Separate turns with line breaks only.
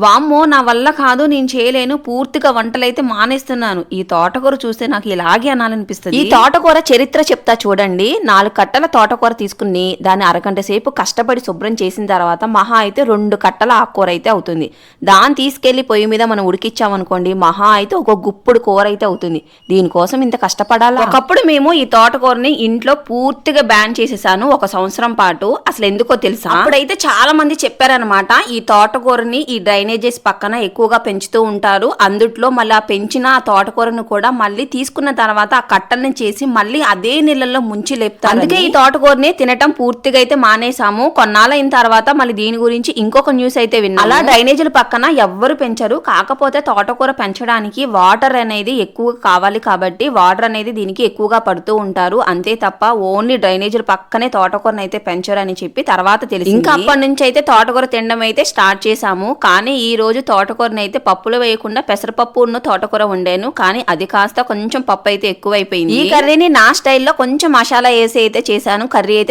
వామ్మో! నా వల్ల కాదు, నేను చేయలేను, పూర్తిగా వంటలైతే మానేస్తున్నాను. ఈ తోటకూర చూస్తే నాకు ఇలాగే అనాలనిపిస్తది. ఈ తోటకూర చరిత్ర చెప్తా చూడండి. 4 కట్టల తోటకూర తీసుకుని దాన్ని అరగంట సేపు కష్టపడి శుభ్రం చేసిన తర్వాత మహా అయితే 2 కట్టల ఆకుకూర అయితే అవుతుంది. దాన్ని తీసుకెళ్లి పొయ్యి మీద మనం ఉడికిచ్చామనుకోండి, మహా అయితే ఒక గుప్పుడు కూర అయితే అవుతుంది. దీనికోసం ఇంత కష్టపడాలా? ఒకప్పుడు మేము ఈ తోటకూరని ఇంట్లో పూర్తిగా బ్యాన్ చేసేసాను 1 సంవత్సరం పాటు. అసలు ఎందుకో తెలుసా? అప్పుడైతే చాలా మంది చెప్పారనమాట, ఈ తోటకూరని ఈ డ్రైనేజెస్ పక్కన ఎక్కువగా పెంచుతూ ఉంటారు, అందుట్లో మళ్ళీ ఆ పెంచిన ఆ తోటకూరను కూడా మళ్ళీ తీసుకున్న తర్వాత ఆ కట్టల్ని చేసి మళ్ళీ అదే నీళ్ళల్లో ముంచి లేపుతారు. అందుకే ఈ తోటకూరని తినటం పూర్తిగా అయితే మానేసాము. కొన్నాళ్ళైన తర్వాత మళ్ళీ దీని గురించి ఇంకొక న్యూస్ అయితే విన్నాము. అలా డ్రైనేజీల పక్కన ఎవ్వరు పెంచరు, కాకపోతే తోటకూర పెంచడానికి వాటర్ అనేది ఎక్కువ కావాలి కాబట్టి వాటర్ అనేది దీనికి ఎక్కువగా పడుతూ ఉంటారు, అంతే తప్ప ఓన్లీ డ్రైనేజీల పక్కనే తోటకూరని అయితే పెంచరు అని చెప్పి తర్వాత తెలిసింది. ఇంకా అప్పటి నుంచి అయితే తోటకూర తినడం అయితే స్టార్ట్ చేసాము. కానీ ఈ రోజు తోటకూరని అయితే పప్పులో వేయకుండా పెసరపప్పు ఉన్న తోటకూర వండాను, కానీ అది కాస్త కొంచెం పప్పు అయితే ఎక్కువైపోయింది. ఈ కర్రీని నా స్టైల్లో కొంచెం మసాలా వేసి అయితే చేశాను. కర్రీ అయితే